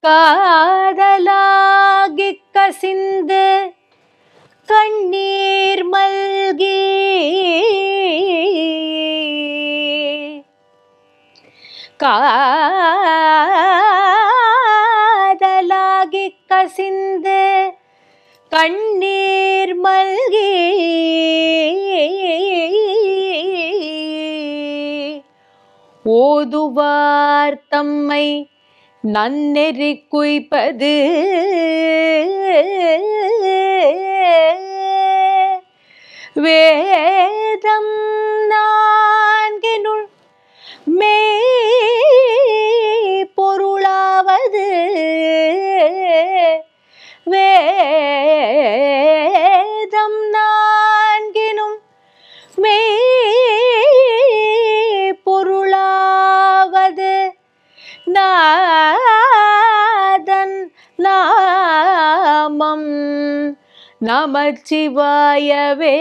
காதலாகிக் கசிந்து கண்ணீர் மல்கி காதலாகிக் கசிந்து கண்ணீர் மல்கி ஓதுவார் தம்மை நன்னெறி குய்ப்பது வேதம் நான்கினுள் மெய் பொருளாவது வேதம் நான்கினும் மெய் பொருளாவது நாதன் நாமம் நமச்சிவாயவே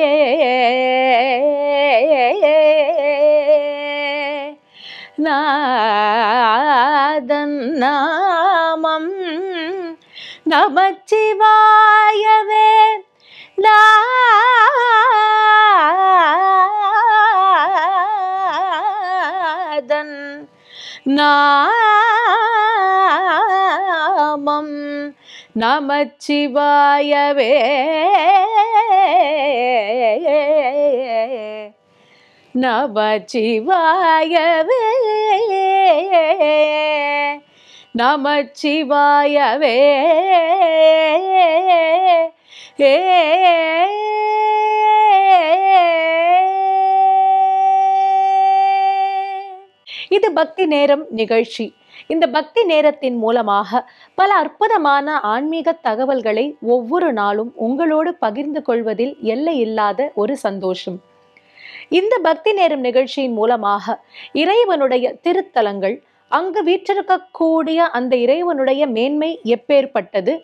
நாதன் நாமம் நமச்சிவாயவே நாதன் நாமம் நமச்சிவாயவே நமச்சிவாயவே நமச்சிவாயவே இது பக்தி நேரம் நிகழ்ச்சி. இந்த பக்தி நேரத்தின் மூலமாக பல அற்புதமான ஆன்மீக தகவல்களை ஒவ்வொரு நாளும் உங்களோடு பகிர்ந்து கொள்வதில் எல்லை இல்லாத ஒரு சந்தோஷம். இந்த பக்தி நேரம் நிகழ்ச்சியின் மூலமாக இறைவனுடைய திருத்தலங்கள், அங்கு வீற்றிருக்கக்கூடிய அந்த இறைவனுடைய மேன்மை எப்பேற்பட்டது,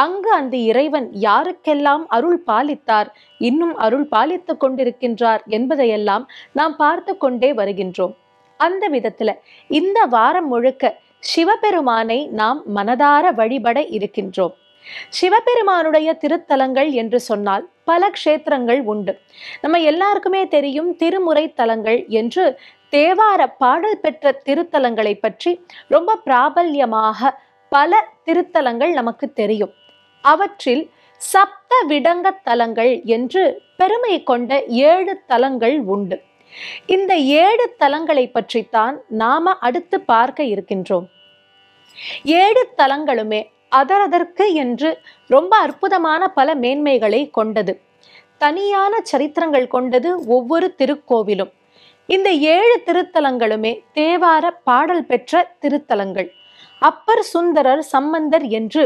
அங்கு அந்த இறைவன் யாருக்கெல்லாம் அருள் பாலித்தார், இன்னும் அருள் பாலித்து கொண்டிருக்கின்றார் என்பதையெல்லாம் நாம் பார்த்து கொண்டே வருகின்றோம். அந்த விதத்துல இந்த வாரம் முழுக்க சிவபெருமானை நாம் மனதார வழிபட இருக்கின்றோம். சிவபெருமானுடைய திருத்தலங்கள் என்று சொன்னால் பல க்ஷேத்திரங்கள் உண்டு. நம்ம எல்லாருக்குமே தெரியும் திருமுறை தலங்கள் என்று தேவார பாடல் பெற்ற திருத்தலங்களை பற்றி ரொம்ப பிராபல்யமாக பல திருத்தலங்கள் நமக்கு தெரியும். அவற்றில் சப்த விடங்க தலங்கள் என்று பெருமை கொண்ட 7 தலங்கள் உண்டு. இந்த 7 தலங்களை பற்றித்தான் நாம அடுத்து பார்க்க இருக்கின்றோம். 7 தலங்களுமே அதற்கு என்று ரொம்ப அற்புதமான பல மேன்மைகளை கொண்டது. தனியான சரித்திரங்கள் கொண்டது ஒவ்வொரு திருக்கோவிலும். இந்த 7 திருத்தலங்களுமே தேவார பாடல் பெற்ற திருத்தலங்கள். அப்பர், சுந்தரர், சம்பந்தர் என்று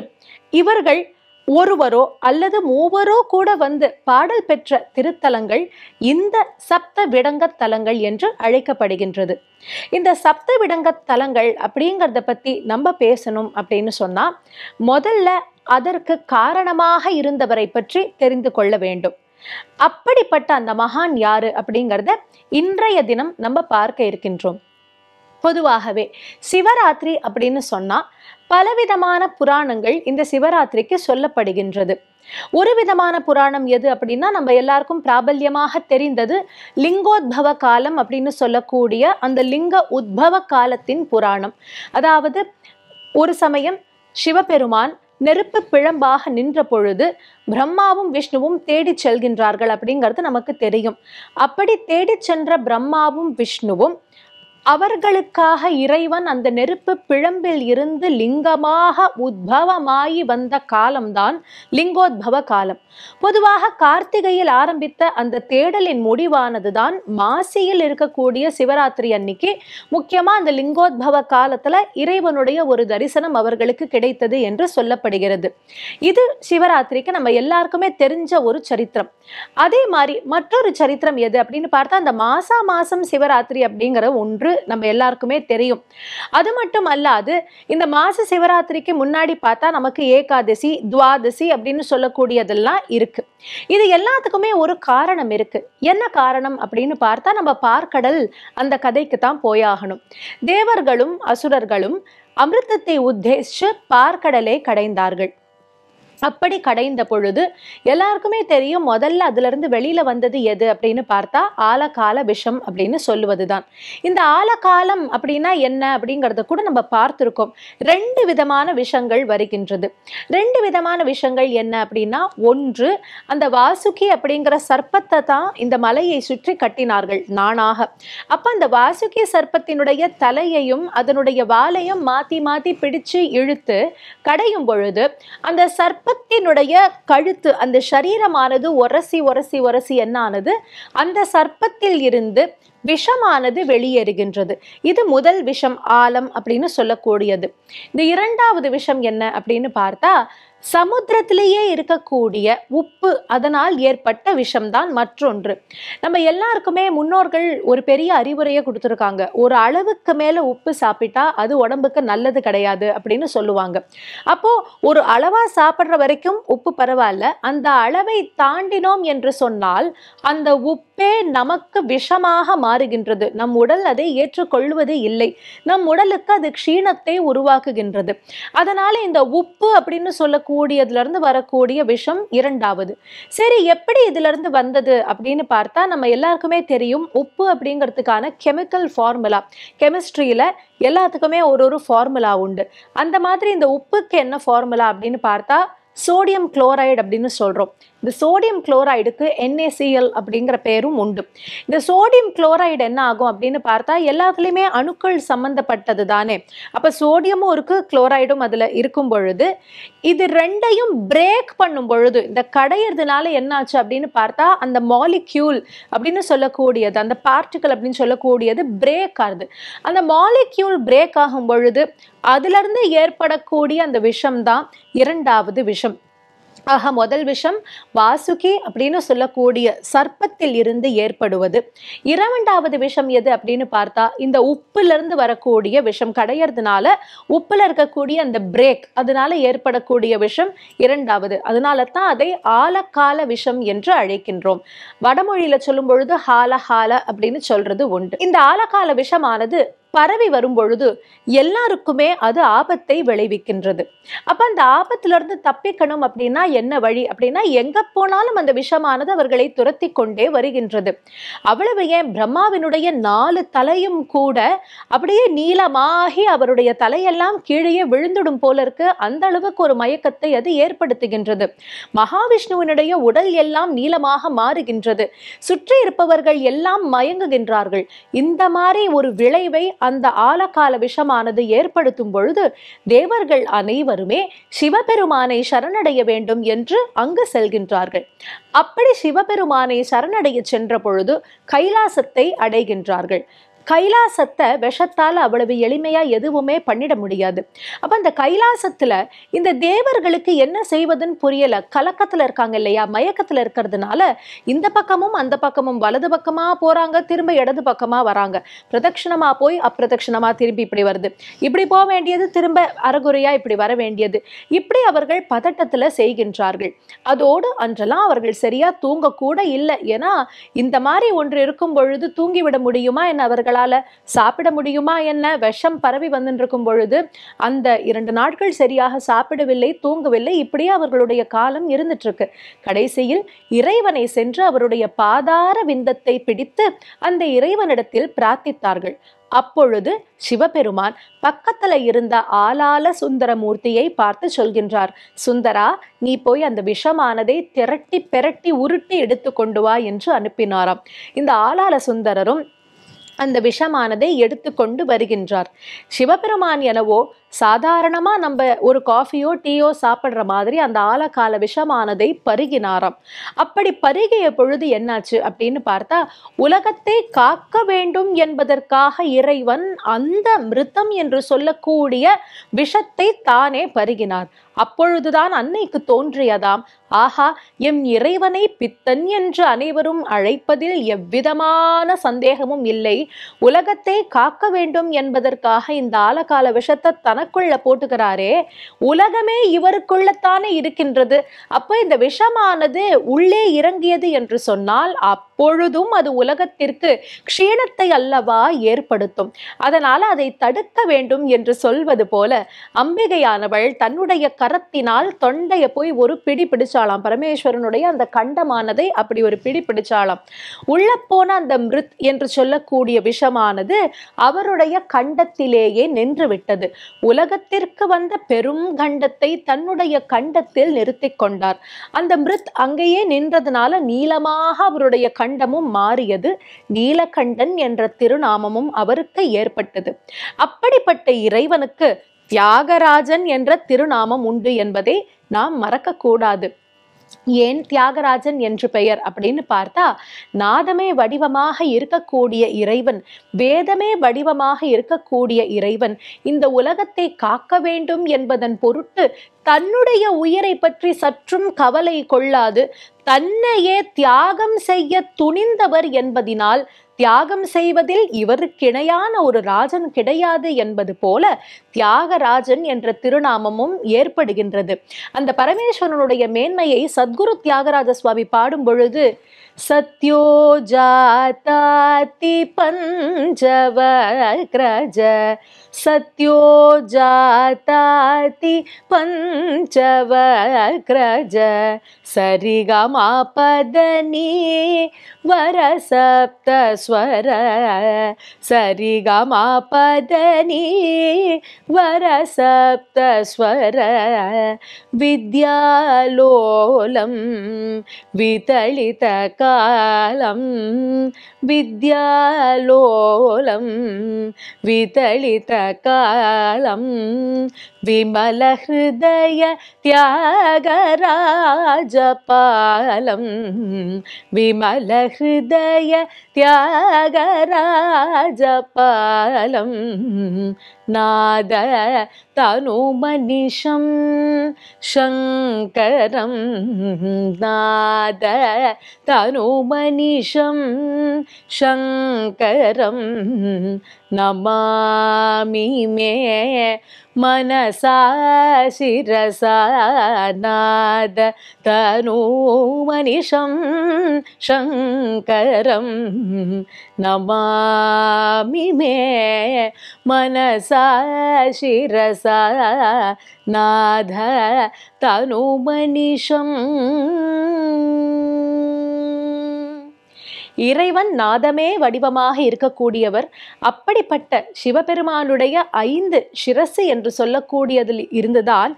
இவர்கள் ஒருவரோ அல்லது மூவரோ கூட வந்து பாடல் பெற்ற திருத்தலங்கள் இந்த சப்த விடங்க தலங்கள் என்று அழைக்கப்படுகின்றது. இந்த சப்த விடங்க தலங்கள் அப்படிங்கிறத பத்தி நம்ம பேசணும் அப்படின்னு சொன்னா முதல்ல அதற்கு காரணமாக இருந்தவரை பற்றி தெரிந்து கொள்ள வேண்டும். அப்படிப்பட்ட அந்த மகான் யாரு அப்படிங்கிறத இன்றைய தினம் நம்ம பார்க்க இருக்கின்றோம். பொதுவாகவே சிவராத்திரி அப்படின்னு சொன்னா பலவிதமான புராணங்கள் இந்த சிவராத்திரிக்கு சொல்லப்படுகின்றது. ஒரு விதமான புராணம் எது அப்படின்னா நம்ம எல்லாருக்கும் பிராபல்யமாக தெரிந்தது லிங்கோத்பவ காலம் அப்படின்னு சொல்லக்கூடிய அந்த லிங்க உத்பவ காலத்தின் புராணம். அதாவது ஒரு சமயம் சிவபெருமான் நெருப்பு பிழம்பாக நின்ற பொழுது பிரம்மாவும் விஷ்ணுவும் தேடி செல்கின்றார்கள் அப்படிங்கிறது நமக்கு தெரியும். அப்படி தேடி சென்ற பிரம்மாவும் விஷ்ணுவும் அவர்களுக்காக இறைவன் அந்த நெருப்பு பிழம்பில் இருந்து லிங்கமாக உத்பவமாகி வந்த காலம்தான் லிங்கோத்பவ காலம். பொதுவாக கார்த்திகையில் ஆரம்பித்த அந்த தேடலின் முடிவானதுதான் மாசியில் இருக்கக்கூடிய சிவராத்திரி அன்னைக்கு முக்கியமா அந்த லிங்கோத்பவ காலத்துல இறைவனுடைய ஒரு தரிசனம் அவர்களுக்கு கிடைத்தது என்று சொல்லப்படுகிறது. இது சிவராத்திரிக்கு நம்ம எல்லாருக்குமே தெரிஞ்ச ஒரு சரித்திரம். அதே மாதிரி மற்றொரு சரித்திரம் எது அப்படின்னு பார்த்தா அந்த மாசம் சிவராத்திரி அப்படிங்கிற ஒன்று நம்ம எல்லாருக்குமே தெரியும். அது மட்டும் அல்லாது இந்த மாச சிவராத்திரிக்கு முன்னாடி பார்த்தா நமக்கு ஏகாதசி, துவாதசி அப்படின்னு சொல்லக்கூடியதெல்லாம் இருக்கு. இது எல்லாத்துக்குமே ஒரு காரணம் இருக்கு. என்ன காரணம் அப்படின்னு பார்த்தா நம்ம பார்க்கடல் அந்த கதைக்கு தான் போயாகணும். தேவர்களும் அசுரர்களும் அமிர்தத்தை உத்தேசிச்சு பார்க்கடலை கடைந்தார்கள். அப்படி கடைந்த பொழுது எல்லாருக்குமே தெரியும், முதல்ல அதுல இருந்து வெளியில வந்தது எது அப்படின்னு பார்த்தா ஆலகால விஷம் அப்படின்னு சொல்லுவதுதான். இந்த ஆலகாலம் அப்படின்னா என்ன அப்படிங்கறத கூட நம்ம பார்த்திருக்கோம். 2 விதமான விஷங்கள் வருகின்றது. 2 விதமான விஷங்கள் என்ன அப்படின்னா, ஒன்று அந்த வாசுகி அப்படிங்கிற சர்ப்பத்தை தான் இந்த மலையை சுற்றி கட்டினார்கள் நானாக. அப்ப அந்த வாசுகி சர்ப்பத்தினுடைய தலையையும் அதனுடைய வாலையும் மாத்தி மாத்தி பிடிச்சு இழுத்து கடையும் பொழுது அந்த சர்ப்பத்தினுடைய கழுத்து, அந்த சரீரமானது உரசி உரசி உரசி என்ன ஆனது, அந்த சர்ப்பத்தில் இருந்து விஷமானது வெளியேறுகின்றது. இது முதல் விஷம், ஆலம் அப்படின்னு சொல்லக்கூடியது. இந்த இரண்டாவது விஷம் என்ன அப்படின்னு பார்த்தா, சமுத்திரத்திலேயே இருக்கக்கூடிய உப்பு, அதனால் ஏற்பட்ட விஷம்தான் மற்றொன்று. நம்ம எல்லாருக்குமே முன்னோர்கள் ஒரு பெரிய அறிவுரையை கொடுத்துருக்காங்க. ஒரு அளவுக்கு மேல உப்பு சாப்பிட்டா அது உடம்புக்கு நல்லது கிடையாது அப்படின்னு சொல்லுவாங்க. அப்போ ஒரு அளவா சாப்பிட்ற வரைக்கும் உப்பு பரவாயில்ல, அந்த அளவை தாண்டினோம் என்று சொன்னால் அந்த உப்பே நமக்கு விஷமாக மாறுகின்றது. நம் உடல் அதை ஏற்றுக்கொள்வது இல்லை. நம் உடலுக்கு அது க்ஷீணத்தை உருவாக்குகின்றது. அதனால இந்த உப்பு அப்படின்னு சொல்லக்கூடியதுல இருந்து வரக்கூடிய விஷம் இரண்டாவது. சரி, எப்படி இதுல இருந்து வந்தது அப்படின்னு பார்த்தா, நம்ம எல்லாருக்குமே தெரியும், உப்பு அப்படிங்கிறதுக்கான கெமிக்கல் ஃபார்முலா, கெமிஸ்ட்ரியில எல்லாத்துக்குமே ஒரு ஃபார்முலா உண்டு. அந்த மாதிரி இந்த உப்புக்கு என்ன ஃபார்முலா அப்படின்னு பார்த்தா சோடியம் குளோரைடு அப்படின்னு சொல்றோம். இந்த சோடியம் குளோரைடுக்கு NaCl அப்படிங்கிற பேரும் உண்டு. இந்த சோடியம் குளோரைடு என்ன ஆகும் அப்படின்னு பார்த்தா, எல்லாத்துலேயுமே அணுக்கள் சம்பந்தப்பட்டது தானே. அப்ப சோடியமும் இருக்கு, குளோரைடும் அதுல இருக்கும் பொழுது இது ரெண்டையும் பிரேக் பண்ணும் பொழுது, இந்த கடையிறதுனால என்ன ஆச்சு அப்படின்னு பார்த்தா, அந்த மாலிக்யூல் அப்படின்னு சொல்லக்கூடியது, அந்த பார்ட்டிகல் அப்படின்னு சொல்லக்கூடியது பிரேக் ஆகுது. அந்த மாலிக்யூல் பிரேக் ஆகும் பொழுது அதுல இருந்து ஏற்படக்கூடிய அந்த விஷம் தான் இரண்டாவது விஷம். ஆக முதல் விஷம் வாசுகி அப்படின்னு சொல்லக்கூடிய சர்ப்பத்தில் இருந்து ஏற்படுவது. இரண்டாவது விஷம் எது அப்படின்னு பார்த்தா, இந்த உப்புல இருந்து வரக்கூடிய விஷம், கடையிறதுனால உப்புல இருக்கக்கூடிய அந்த பிரேக், அதனால ஏற்படக்கூடிய விஷம் இரண்டாவது. அதனால தான் அதை ஆலகால விஷம் என்று அழைக்கின்றோம். வடமொழியில சொல்லும் பொழுது ஹால அப்படின்னு சொல்றது உண்டு. இந்த ஆலகால விஷமானது பரவி வரும் பொழுது எல்லாருக்குமே அது ஆபத்தை விளைவிக்கின்றது. அப்ப அந்த ஆபத்துல இருந்து தப்பிக்கணும் அப்படின்னா என்ன வழி அப்படின்னா, எங்க போனாலும் அந்த விஷமானது அவர்களை துரத்தி கொண்டே வருகின்றது. அவ்வளவு ஏன், பிரம்மாவினுடைய 4 தலையும் கூட அப்படியே நீளமாகி அவருடைய தலையெல்லாம் கீழே விழுந்துடும் போல இருக்கு. அந்த அளவுக்கு ஒரு மயக்கத்தை அது ஏற்படுத்துகின்றது. மகாவிஷ்ணுவினுடைய உடல் எல்லாம் நீளமாக மாறுகின்றது. சுற்றி இருப்பவர்கள் எல்லாம் மயங்குகின்றார்கள். இந்த மாதிரி ஒரு விளைவை அந்த ஆலகால விஷமானது ஏற்படுத்தும் பொழுது தேவர்கள் அனைவருமே சிவபெருமானை சரணடைய வேண்டும் என்று அங்கு செல்கின்றார்கள். அப்படி சிவபெருமானை சரணடைய சென்ற பொழுது கைலாசத்தை அடைகின்றார்கள். கைலாசத்தை விஷத்தால் அவ்வளவு எளிமையா எதுவுமே பண்ணிட முடியாது. அப்ப அந்த கைலாசத்துல இந்த தேவர்களுக்கு என்ன செய்வதுன்னு புரியல. கலக்கத்துல இருக்காங்க இல்லையா, மயக்கத்துல இருக்கிறதுனால இந்த பக்கமும் அந்த பக்கமும், வலது பக்கமா போறாங்க, திரும்ப இடது பக்கமா வராங்க. பிரதட்சணமா போய் அப்பிரதட்சணமா திரும்பி இப்படி வருது, இப்படி போக வேண்டியது திரும்ப அறகுறையா இப்படி வர வேண்டியது, இப்படி அவர்கள் பதட்டத்துல செய்கின்றார்கள். அதோடு அன்றெல்லாம் அவர்கள் சரியா தூங்க கூட இல்லை. ஏன்னா இந்த மாதிரி ஒன்று இருக்கும் பொழுது தூங்கிவிட முடியுமா என்ன, அவர்கள் சாப்பிட முடியுமா என்ன, விஷம் பரவி வந்துருக்கும் பொழுது அந்த 2 நாட்கள் சரியாக சாப்பிடவில்லை, தூங்கவில்லை. இப்படியே அவர்களுடைய காலம் இருந்துட்டு இருக்கு. கடைசியில் இறைவனை சென்று அவருடைய பாதார விந்தத்தை பிடித்து அந்த இறைவனிடத்தில் பிரார்த்தித்தார்கள். அப்பொழுது சிவபெருமான் பக்கத்துல இருந்த ஆலால சுந்தரமூர்த்தியை பார்த்து சொல்கின்றார், சுந்தரா, நீ போய் அந்த விஷமானதை திரட்டி பெரட்டி உருட்டி எடுத்து கொண்டு வா என்று அனுப்பினாராம். இந்த ஆலால சுந்தரரும் அந்த விஷமானதை எடுத்துக்கொண்டு வருகின்றார். சிவபெருமான் எனவோ சாதாரணமா நம்ம ஒரு காஃபியோ டீயோ சாப்பிடுற மாதிரி அந்த ஆலகால விஷமானதை பருகினாராம். அப்படி பருகிய பொழுது என்னாச்சு அப்படின்னு பார்த்தா, உலகத்தை காக்க வேண்டும் என்பதற்காக இறைவன் அந்த மிருத்தம் என்று சொல்லக்கூடிய விஷத்தை தானே பருகினார். அப்பொழுதுதான் அன்னைக்கு தோன்றியதாம், ஆஹா, எம் இறைவனை பித்தன் என்று அனைவரும் அழைப்பதில் எவ்விதமான சந்தேகமும் இல்லை. உலகத்தை காக்க வேண்டும் என்பதற்காக இந்த ஆலகால விஷத்தை தனக்கு தனக்குள்ள போட்டுக்கிறாரே, உலகமே இவருக்குள்ளத்தானே இருக்கின்றது. அப்ப இந்த விஷமானது உள்ளே இறங்கியது என்று சொன்னால் அப்பொழுதும் அது உலகத்திற்கு க்ஷீணத்தை அல்லவா ஏற்படுத்தும். அதனால அதை தடுக்க வேண்டும் என்று சொல்வது போல அம்பிகையானவள் தன்னுடைய கரத்தினால் தொண்டைய போய் ஒரு பிடி பிடிச்சாலாம். பரமேஸ்வரனுடைய அந்த கண்டமானதை அப்படி ஒரு பிடி பிடிச்சாலாம். உள்ள போன அந்த மிருத் என்று சொல்லக்கூடிய விஷமானது அவருடைய கண்டத்திலேயே நின்று விட்டது. உலகத்திற்கு வந்த பெரும் கண்டத்தை தன்னுடைய கண்டத்தில் நிறுத்தி கொண்டார். அந்த மிருத் அங்கேயே நின்றதுனால நீளமாக அவருடைய கண்டமும் மாறியது. நீலகண்டன் என்ற திருநாமமும் அவருக்கு ஏற்பட்டது. அப்படிப்பட்ட இறைவனுக்கு தியாகராஜன் என்ற திருநாமம் உண்டு என்பதை நாம் மறக்க கூடாது. ஏன் தியாகராஜன் என்று பெயர் அப்படின்னு பார்த்தா, நாதமே வடிவமாக இருக்கக்கூடிய இறைவன், வேதமே வடிவமாக இருக்கக்கூடிய இறைவன் இந்த உலகத்தை காக்க வேண்டும் என்பதன் பொருட்டு தன்னுடைய உயிரை பற்றி சற்றும் கவலை கொள்ளாது தன்னையே தியாகம் செய்ய துணிந்தவர் என்பதினால் தியாகம் செய்வதில் இவருக்கிணையான ஒரு ராஜன் கிடையாது என்பது போல தியாகராஜன் என்ற திருநாமமும் ஏற்படுகின்றது. அந்த பரமேஸ்வரனுடைய மேன்மையை சத்குரு தியாகராஜ சுவாமி பாடும் பொழுது, சத்யோஜாதாதி பஞ்சவக்ரஜ சத்யோஜாதாதி பஞ்சவக்ரஜ சரிகமாபதனி வரசப்த ஸ்வர சரிகமாபதனி வரசப்த ஸ்வர வித்யாலோலம் விதளித காலம் வித்யாலோலம் விதளித காலம் விமல ஹிருதய தியாகராஜபாலம் விமல ஹிருதய தியாகராஜபாலம் நாத தனுமனிஷம் சங்கரம் நாத தனுமனிஷம் சங்கரம் நமாமி மே மனசா சிரசா நாத தனுமனிஷம் சங்கரம் நமாமி மே மனசா சிரசா நாத தனுமனிஷம். இறைவன் நாதமே வடிவமாக இருக்கக்கூடியவர். அப்படிப்பட்ட சிவபெருமானுடைய 5 சிரசு என்று சொல்லக்கூடியதில் இருந்துதான்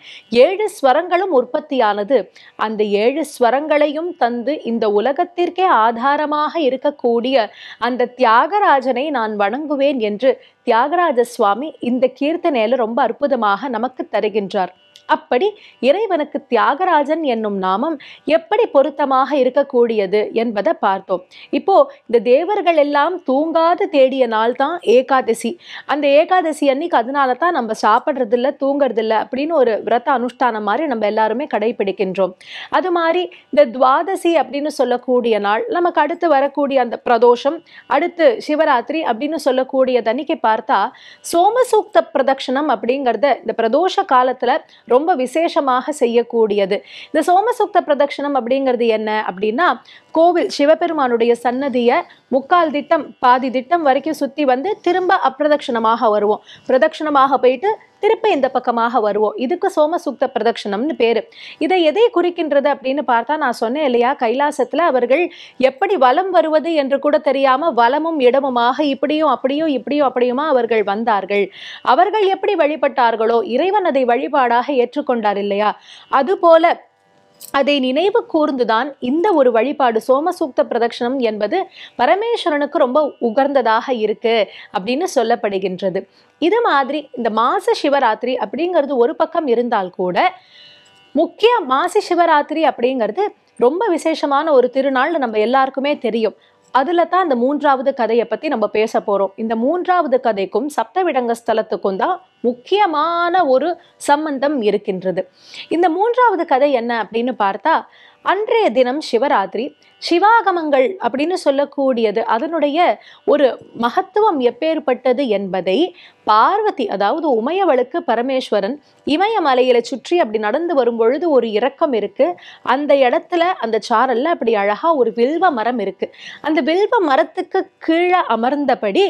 7 ஸ்வரங்களும் உற்பத்தியானது. அந்த 7 ஸ்வரங்களையும் தந்து இந்த உலகத்திற்கே ஆதாரமாக இருக்கக்கூடிய அந்த தியாகராஜனை நான் வணங்குவேன் என்று தியாகராஜ சுவாமி இந்த கீர்த்தனையில ரொம்ப அற்புதமாக நமக்கு தருகின்றார். அப்படி இறைவனுக்கு தியாகராஜன் என்னும் நாமம் எப்படி பொருத்தமாக இருக்கக்கூடியது என்பதை பார்த்தோம். இப்போ இந்த தேவர்கள் எல்லாம் தூங்காது தேடிய நாள் தான் ஏகாதசி. அந்த ஏகாதசி அன்னைக்கு அதனால தான் நம்ம சாப்பிட்றது இல்லை, தூங்குறது இல்லை அப்படின்னு ஒரு விரத அனுஷ்டானம் மாதிரி நம்ம எல்லாருமே கடைபிடிக்கின்றோம். அது மாதிரி இந்த துவாதசி அப்படின்னு சொல்லக்கூடிய நாள், நமக்கு அடுத்து வரக்கூடிய அந்த பிரதோஷம், அடுத்து சிவராத்திரி அப்படின்னு சொல்லக்கூடியது அன்னைக்கு பார்த்தா சோமசூக்த பிரதட்சணம் அப்படிங்கிறத இந்த பிரதோஷ காலத்துல ரொம்ப விசேஷமாக செய்யக்கூடியது. இந்த சோமசூக்த பிரதட்சணம் அப்படிங்கிறது என்ன அப்படின்னா, கோவில் சிவபெருமானுடைய சன்னதியை 3/4 திட்டம் பாதி திட்டம் வரைக்கும் சுத்தி வந்து திரும்ப அப்பிரதட்சணமாக வருவோம். பிரதட்சணமாக போயிட்டு திருப்ப இந்த பக்கமாக வருவோம். இதுக்கு சோமசூக்த பிரதட்சணம்னு பேரு. இதை எதை குறிக்கின்றது அப்படின்னு பார்த்தா, நான் சொன்னேன் இல்லையா, கைலாசத்துல அவர்கள் எப்படி வலம் வருவது என்று கூட தெரியாம வலமும் இடமுமாக இப்படியும் அப்படியும் இப்படியும் அப்படியுமா அவர்கள் வந்தார்கள். அவர்கள் எப்படி வழிபட்டார்களோ இறைவன் அதை வழிபாடாக ஏற்றுக்கொண்டார் இல்லையா, அதுபோல அதை நினைவு கூர்ந்துதான் இந்த ஒரு வழிபாடு சோமசூக்த பிரதட்சணம் என்பது பரமேஸ்வரனுக்கு ரொம்ப உகர்ந்ததாக இருக்கு அப்படின்னு சொல்லப்படுகின்றது. இது மாதிரி இந்த மாச சிவராத்திரி அப்படிங்கிறது ஒரு பக்கம் இருந்தால் கூட, முக்கிய மாசி சிவராத்திரி அப்படிங்கிறது ரொம்ப விசேஷமான ஒரு திருநாள் நம்ம எல்லாருக்குமே தெரியும். அதுல தான் இந்த 3வது கதையை பத்தி நம்ம பேச போறோம். இந்த 3வது கதைக்கும் சப்தவிடங்க ஸ்தலத்துக்கும் தான் முக்கியமான ஒரு சம்பந்தம் இருக்கின்றது. இந்த 3வது கதை என்ன அப்படின்னு பார்த்தா, அன்றைய தினம் சிவராத்திரி. சிவாகமங்கள் அப்படின்னு சொல்லக்கூடியது அதனுடைய ஒரு மகத்துவம் எப்பேற்பட்டது என்பதை பார்வதி, அதாவது உமையவளுக்கு பரமேஸ்வரன் இமயமலையில சுற்றி அப்படி நடந்து வரும் பொழுது ஒரு இரக்கம் இருக்கு. அந்த இடத்துல அந்த சாரல்ல அப்படி அழகா ஒரு வில்வ மரம் இருக்கு. அந்த வில்வ மரத்துக்கு கீழே அமர்ந்தபடி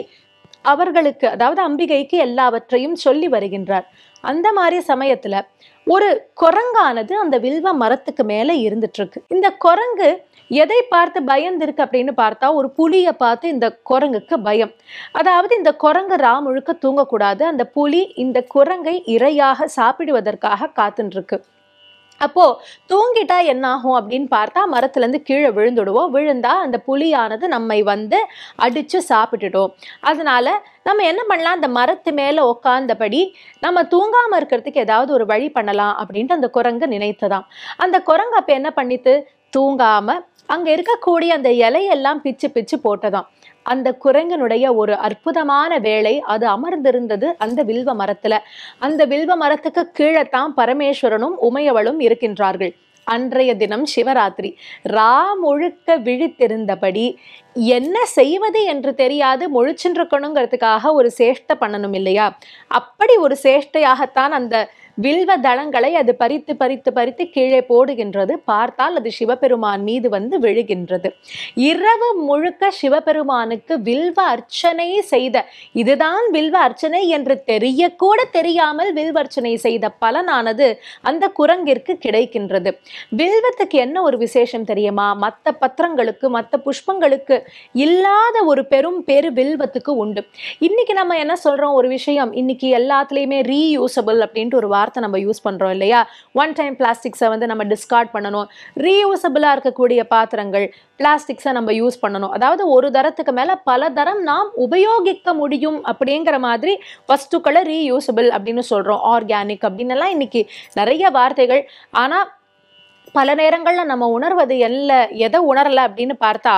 அவர்களுக்கு, அதாவது அம்பிகைக்கு எல்லாவற்றையும் சொல்லி வருகின்றார். அந்த மாதிரி சமயத்துல ஒரு குரங்கானது அந்த வில்வ மரத்துக்கு மேல இருந்துட்டு இருக்கு. இந்த குரங்கு எதை பார்த்து பயந்திருக்கு அப்படின்னு பார்த்தா, ஒரு புலியை பார்த்து இந்த குரங்குக்கு பயம். அதாவது இந்த குரங்கு முழுக்க தூங்கக்கூடாது, அந்த புலி இந்த குரங்கை இரையாக சாப்பிடுவதற்காக காத்துட்டு இருக்கு. அப்போ தூங்கிட்டா என்ன ஆகும் அப்படின்னு பார்த்தா, மரத்துல இருந்து கீழே விழுந்துடுவோம். விழுந்தா அந்த புலியானது நம்மை வந்து அடிச்சு சாப்பிட்டுடும். அதனால நம்ம என்ன பண்ணலாம், அந்த மரத்து மேல உட்கார்ந்தபடி நம்ம தூங்காம இருக்கிறதுக்கு ஏதாவது ஒரு வழி பண்ணலாம் அப்படின்ட்டு அந்த குரங்கு நினைத்ததாம். அந்த குரங்கு அப்ப என்ன பண்ணிட்டு, தூங்காம அங்க இருக்கக்கூடிய அந்த இலையெல்லாம் பிச்சு பிச்சு போட்டதாம். அந்த குரங்கனுடைய ஒரு அற்புதமான வேலை, அது அமர்ந்திருந்தது அந்த வில்வ மரத்துல. அந்த வில்வ மரத்துக்கு கீழே தான் பரமேஸ்வரனும் உமையவளும் இருக்கின்றார்கள். அன்றைய தினம் சிவராத்திரி. முழுக்க விழித்திருந்தபடி என்ன செய்வது என்று தெரியாது முழிச்சுருக்கணுங்கிறதுக்காக ஒரு சேஷ்டை பண்ணணும் இல்லையா? அப்படி ஒரு சேஷ்டையாகத்தான் அந்த வில்வ தளங்களை அது பறித்து பறித்து பறித்து கீழே போடுகின்றது. பார்த்தால் அது சிவபெருமான் மீது வந்து விழுகின்றது. இரவு முழுக்க சிவபெருமானுக்கு வில்வ அர்ச்சனை செய்த, இதுதான் வில்வ அர்ச்சனை என்று தெரியக்கூட தெரியாமல் வில்வ அர்ச்சனை செய்த பலனானது அந்த குரங்கிற்கு கிடைக்கின்றது. வில்வத்துக்கு என்ன ஒரு விசேஷம் தெரியுமா? மற்ற பத்திரங்களுக்கு, மற்ற புஷ்பங்களுக்கு இல்லாத ஒரு பெரும் பேரு வில்வத்துக்கு உண்டு. இன்னைக்கு நம்ம என்ன சொல்றோம், ஒரு விஷயம் இன்னைக்கு எல்லாத்துலயுமே ரீயூசபிள் அப்படின்ட்டு ஒரு வார்த்தை நம்ம யூஸ் பண்றோம் இல்லையா? ஒன் டைம் பிளாஸ்டிக்ஸை வந்து நம்ம டிஸ்கார்ட் பண்ணணும். ரீயூசபிளா இருக்கக்கூடிய பாத்திரங்கள், பிளாஸ்டிக்ஸை நம்ம யூஸ் பண்ணணும். அதாவது ஒரு தரத்துக்கு மேல பல தரம் நாம் உபயோகிக்க முடியும் அப்படிங்கிற மாதிரி வஸ்துக்களை ரீயூசபிள் அப்படின்னு சொல்றோம். ஆர்கானிக் அப்படின்னு எல்லாம் இன்னைக்கு நிறைய வார்த்தைகள். ஆனா பல நேரங்கள்ல நம்ம உணர்வது எதை உணரல அப்படின்னு பார்த்தா,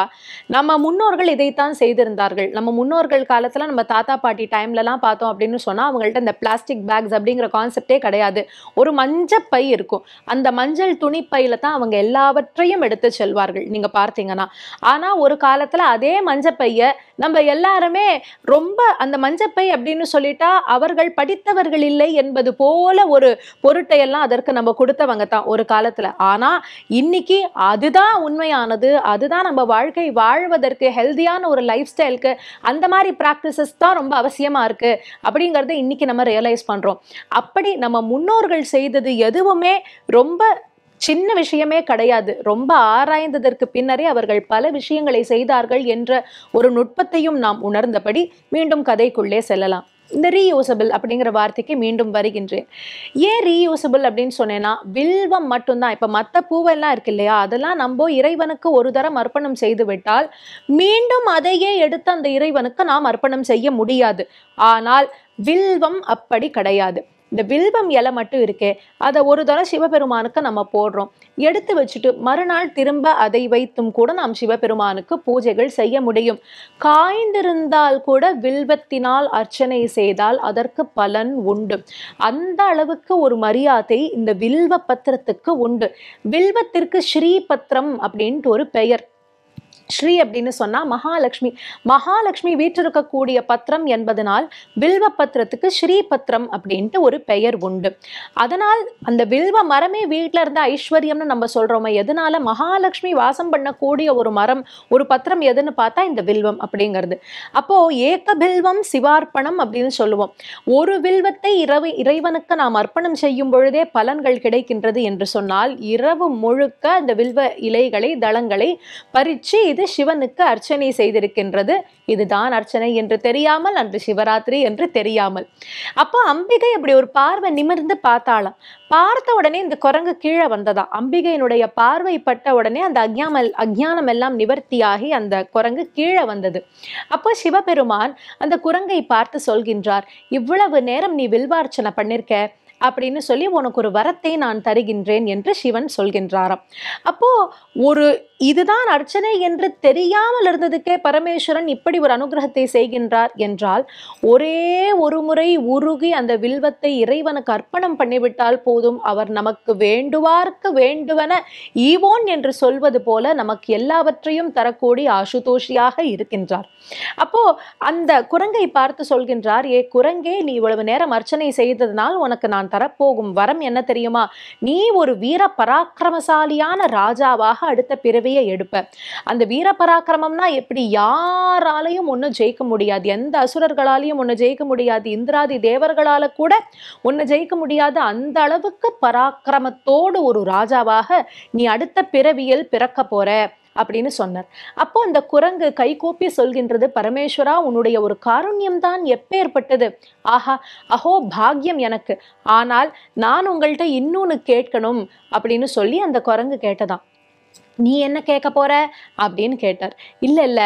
நம்ம முன்னோர்கள் இதைத்தான் செய்திருந்தார்கள். நம்ம முன்னோர்கள் காலத்துல நம்ம தாத்தா பாட்டி டைம்லலாம் பார்த்தோம் அப்படின்னு சொன்னா, அவங்கள்ட்ட இந்த பிளாஸ்டிக் பேக்ஸ் அப்படிங்கிற கான்செப்டே கிடையாது. ஒரு மஞ்சள் பை இருக்கும். அந்த மஞ்சள் துணி பையில தான் அவங்க எல்லாவற்றையும் எடுத்து செல்வார்கள், நீங்க பார்த்தீங்கன்னா. ஆனா ஒரு காலத்துல அதே மஞ்சள் பைய நம்ம எல்லாருமே ரொம்ப, அந்த மஞ்சப்பை அப்படின்னு சொல்லிட்டா அவர்கள் படித்தவர்கள் இல்லை என்பது போல ஒரு பொருட்டை எல்லாம் அதற்கு நம்ம கொடுத்தவங்க தான் ஒரு காலத்துல. ஆனா இன்னைக்கு அதுதான் உண்மையானது. அதுதான் நம்ம வாழ்க்கை வாழ்வதற்கு, ஹெல்தியான ஒரு லைஃப் ஸ்டைலுக்கு அந்த மாதிரி பிராக்டிசஸ் தான் ரொம்ப அவசியமா இருக்கு அப்படிங்கறத இன்னைக்கு நம்ம ரியலைஸ் பண்றோம். அப்படி நம்ம முன்னோர்கள் செய்தது எதுவுமே ரொம்ப சின்ன விஷயமே கிடையாது. ரொம்ப ஆராய்ந்ததற்கு பின்னரே அவர்கள் பல விஷயங்களை செய்தார்கள் என்ற ஒரு நுட்பத்தையும் நாம் உணர்ந்தபடி மீண்டும் கதைக்குள்ளே செல்லலாம். இந்த ரீயூசபிள் அப்படிங்கிற வார்த்தைக்கு மீண்டும் வருகின்றேன். ஏன் ரீயூசபிள் அப்படின்னு சொன்னேன்னா, வில்வம் மட்டும்தான். இப்ப மற்ற பூவெல்லாம் இருக்கு இல்லையா, அதெல்லாம் நம்ம இறைவனுக்கு ஒரு தரம் அர்ப்பணம் செய்து விட்டால் மீண்டும் அதையே எடுத்து அந்த இறைவனுக்கு நாம் அர்ப்பணம் செய்ய முடியாது. ஆனால் வில்வம் அப்படி கிடையாது. இந்த வில்வம் இலை மட்டும் இருக்கே, அதை ஒரு தடவை சிவபெருமானுக்கு நம்ம போடுறோம், எடுத்து வச்சுட்டு மறுநாள் திரும்ப அதை வைத்தும் கூட நாம் சிவபெருமானுக்கு பூஜைகள் செய்ய முடியும். காய்ந்திருந்தால் கூட வில்வத்தினால் அர்ச்சனை செய்தால் அதற்கு பலன் உண்டு. அந்த அளவுக்கு ஒரு மரியாதை இந்த வில்வ பத்திரத்துக்கு உண்டு. வில்வத்திற்கு ஸ்ரீ பத்திரம் அப்படின்ட்டு ஒரு பெயர். ஸ்ரீ அப்படின்னு சொன்னா மகாலட்சுமி. மகாலட்சுமி வீற்றிருக்கக்கூடிய பத்திரம் என்பதனால் வில்வ பத்திரத்துக்கு ஸ்ரீ பத்திரம் அப்படின்ட்டு ஒரு பெயர் உண்டு. அதனால் அந்த வில்வ மரமே வீட்டுல இருந்த ஐஸ்வர்யம்னு நம்ம சொல்றோமே, எதனால? மகாலட்சுமி வாசம் பண்ணக்கூடிய ஒரு மரம், ஒரு பத்திரம் எதுன்னு பார்த்தா இந்த வில்வம் அப்படிங்கிறது. அப்போ ஏக பில்வம் சிவார்ப்பணம் அப்படின்னு சொல்லுவோம். ஒரு வில்வத்தை இறைவனுக்கு நாம் அர்ப்பணம் செய்யும் பொழுதே பலன்கள் கிடைக்கின்றது என்று சொன்னால், இரவு முழுக்க இந்த வில்வ இலைகளை, தளங்களை பறிச்சு இது சிவனுக்கு அர்ச்சனை செய்திருக்கின்றது. இதுதான் அர்ச்சனை என்று தெரியாமல், அன்று சிவராத்திரி என்று தெரியாமல். அப்போ அம்பிகை அப்படி ஒரு பார்வை நிமிர்ந்து பார்த்தாளாம். பார்த்த உடனே இந்த குரங்கு கீழே வந்ததா. அம்பிகையினுடைய பார்வை பட்ட உடனே அந்த அஞ்ஞானம் எல்லாம் நிவர்த்தியாகி அந்த குரங்கு கீழே வந்தது. அப்போ சிவபெருமான் அந்த குரங்கை பார்த்து சொல்கின்றார், இவ்வளவு நேரம் நீ வில்வார்ச்சனை பண்ணிருக்க, அப்படின்னு சொல்லி உனக்கு ஒரு வரத்தை நான் தருகின்றேன் என்று சிவன் சொல்கின்றாராம். அப்போ ஒரு இதுதான் அர்ச்சனை என்று தெரியாமல் இருந்ததுக்கே பரமேஸ்வரன் இப்படி ஒரு அனுகிரகத்தை செய்கின்றார் என்றால், ஒரே ஒரு முறை உருகி அந்த வில்வத்தை இறைவனுக்கு அர்ப்பணம் பண்ணிவிட்டால் போதும், அவர் நமக்கு வேண்டுவார்க்கு வேண்டுவன ஈவோன் என்று சொல்வது போல நமக்கு எல்லாவற்றையும் தரக்கூடிய ஆசுதோஷியாக இருக்கின்றார். அப்போ அந்த குரங்கை பார்த்து சொல்கின்றார், ஏ குரங்கே, நீ இவ்வளவு நேரம் அர்ச்சனை செய்ததனால் உனக்கு நான் தரப்போகும் வரம் என்ன தெரியுமா? நீ ஒரு வீர பராக்கிரமசாலியான ராஜாவாக அடுத்த பிறவியை எடுப்ப. அந்த வீர பராக்கிரமம்னா எப்படி? யாராலையும் ஒன்னும் ஜெயிக்க முடியாது, எந்த அசுரர்களாலையும் ஒன்னு ஜெயிக்க முடியாது, இந்திராதி தேவர்களால கூட ஒன்னு ஜெயிக்க முடியாது. அந்த அளவுக்கு பராக்கிரமத்தோடு ஒரு ராஜாவாக நீ அடுத்த பிறவியில் பிறக்க போற அப்படின்னு சொன்னார். அப்போ அந்த குரங்கு கைகூப்பி சொல்கின்றது, பரமேஸ்வரா, உன்னுடைய ஒரு காருண்யம் தான் எப்பேற்பட்டது! ஆஹா, அஹோ பாக்கியம் எனக்கு. ஆனால் நான் உங்கள்கிட்ட இன்னொன்னு கேட்கணும் அப்படின்னு சொல்லி அந்த குரங்கு கேட்டதாம். நீ என்ன கேட்க போற அப்படின்னு கேட்டார். இல்ல,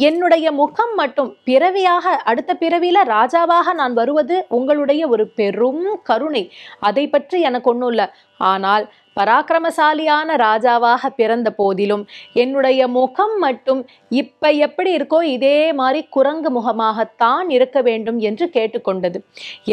என்னுடைய முகம் மட்டும் பிறவியாக அடுத்த பிறவியில ராஜாவாக நான் வருவது உங்களுடைய ஒரு பெரும் கருணை, அதை பற்றி எனக்கு ஒன்றும் இல்லை. ஆனால் பராக்கிரமசாலியான ராஜாவாக பிறந்த போதிலும் என்னுடைய முகம் மட்டும் இப்ப எப்படி இருக்கோ இதே மாதிரி குரங்கு முகமாகத்தான் இருக்க வேண்டும் என்று கேட்டுக்கொண்டது.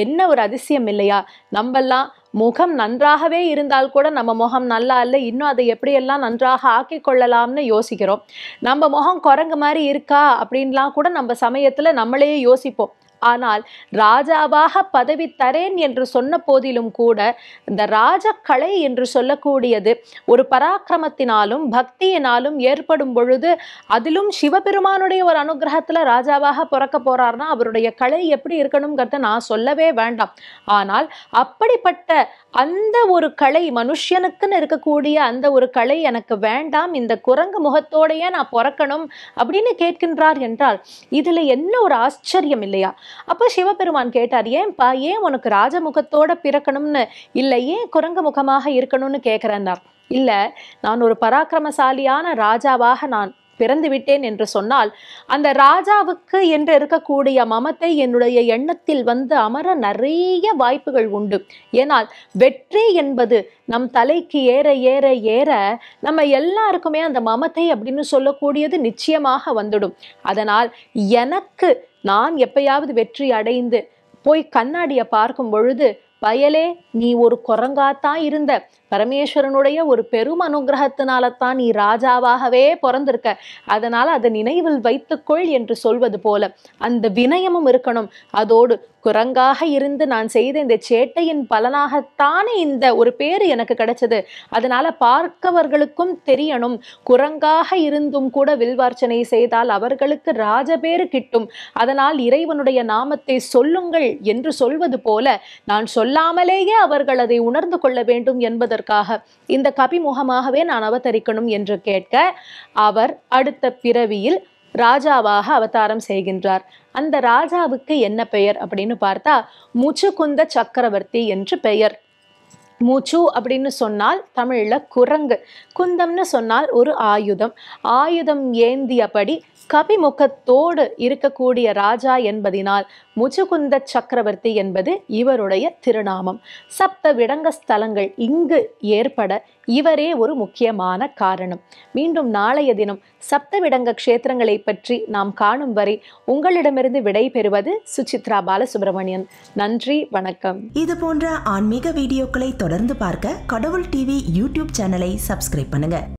என்ன ஒரு அதிசயம் இல்லையா? நம்மெல்லாம் முகம் நன்றாகவே இருந்தால் கூட நம்ம முகம் நல்லா இல்லை, இன்னும் அதை எப்படியெல்லாம் நன்றாக ஆக்கி கொள்ளலாம்னு யோசிக்கிறோம். நம்ம முகம் குரங்கு மாதிரி இருக்கா அப்படின்லாம் கூட நம்ம சமயத்துல நம்மளே யோசிப்போம். ஆனால் ராஜாவாக பதவி தரேன் என்று சொன்ன போதிலும் கூட இந்த ராஜக்கலை என்று சொல்லக்கூடியது ஒரு பராக்கிரமத்தினாலும் பக்தியினாலும் ஏற்படும் பொழுது, அதிலும் சிவபெருமானுடைய ஒரு அனுகிரகத்துல ராஜாவாக பிறக்க போறார்னா அவருடைய கலை எப்படி இருக்கணும்ங்கிறத நான் சொல்லவே வேண்டாம். ஆனால் அப்படிப்பட்ட அந்த ஒரு கலை, மனுஷனுக்குன்னு இருக்கக்கூடிய அந்த ஒரு கலை எனக்கு வேண்டாம், இந்த குரங்கு முகத்தோடையே நான் பிறக்கணும் அப்படின்னு கேட்கின்றார் என்றால் இதுல என்ன ஒரு ஆச்சரியம் இல்லையா? அப்ப சிவபெருமான் கேட்டார், ஏன்பா, ஏன் உனக்கு ராஜமுகத்தோட பிறக்கணும்னு இல்லை, ஏன் குரங்கு முகமாக இருக்கணும்னு கேட்கிறேன்னார். இல்ல, நான் ஒரு பராக்கிரமசாலியான ராஜாவாக நான் பிறந்து விட்டேன் என்று சொன்னால் அந்த ராஜாவுக்கு என்று இருக்கக்கூடிய மமத்தை என்னுடைய எண்ணத்தில் வந்து அமர நிறைய வாய்ப்புகள் உண்டு. ஏனால் வெற்றி என்பது நம் தலைக்கு ஏற ஏற ஏற நம்ம எல்லாருக்குமே அந்த மமத்தை அப்படின்னு சொல்லக்கூடியது நிச்சயமாக வந்துடும். அதனால் எனக்கு நான் எப்பயாவது வெற்றி அடைந்து போய் கண்ணாடியை பார்க்கும் பொழுது, பயலே, நீ ஒரு குரங்காத்தான் இருந்த, பரமேஸ்வரனுடைய ஒரு பெரும் அனுகிரகத்தினால தான் நீ ராஜாவாகவே பிறந்திருக்க, அதனால அதை நினைவில் வைத்துக்கொள் என்று சொல்வது போல அந்த வினயமும் இருக்கணும். அதோடு குரங்காக இருந்து நான் செய்த இந்த சேட்டையின் பலனாகத்தானே இந்த ஒரு பேரு எனக்கு கிடைச்சது, அதனால பார்க்கவர்களுக்கும் தெரியணும், குரங்காக இருந்தும் கூட வில்வார்ச்சனை செய்தால் அவர்களுக்கு ராஜபேறு கிட்டும், அதனால் இறைவனுடைய நாமத்தை சொல்லுங்கள் என்று சொல்வது போல நான் சொல்லாமலேயே அவர்கள் அதை உணர்ந்து கொள்ள வேண்டும் என்பதற்காக இந்த கபிமுகமாகவே நான் அவதரிக்கணும் என்று கேட்க, அவர் அடுத்த பிறவியில் ராஜாவாக அவதாரம் செய்கின்றார். அந்த ராஜாவுக்கு என்ன பெயர் அப்படின்னு பார்த்தா முச்சுகுந்த சக்கரவர்த்தி என்று பெயர். மூச்சு அப்படின்னு சொன்னால் தமிழ்ல குரங்கு, குந்தம்னு சொன்னால் ஒரு ஆயுதம், ஆயுதம் ஏந்தியபடி கபிமுகத்தோடு இருக்கக்கூடிய ராஜா என்பதினால் முச்சுகுந்த சக்கரவர்த்தி என்பது இவருடைய திருநாமம். சப்த விடங்க ஸ்தலங்கள் இங்கு ஏற்பட இவரே ஒரு முக்கியமான காரணம். மீண்டும் நாளைய தினம் சப்த விடங்க க்ஷேத்திரங்களை பற்றி நாம் காணும் வரை உங்களிடமிருந்து விடை பெறுவது சுசித்ரா பாலசுப்ரமணியன். நன்றி, வணக்கம். இது போன்ற ஆன்மீக வீடியோக்களை தொடர்ந்து பார்க்க கடவுள் டிவி யூடியூப் சேனலை சப்ஸ்கிரைப் பண்ணுங்க.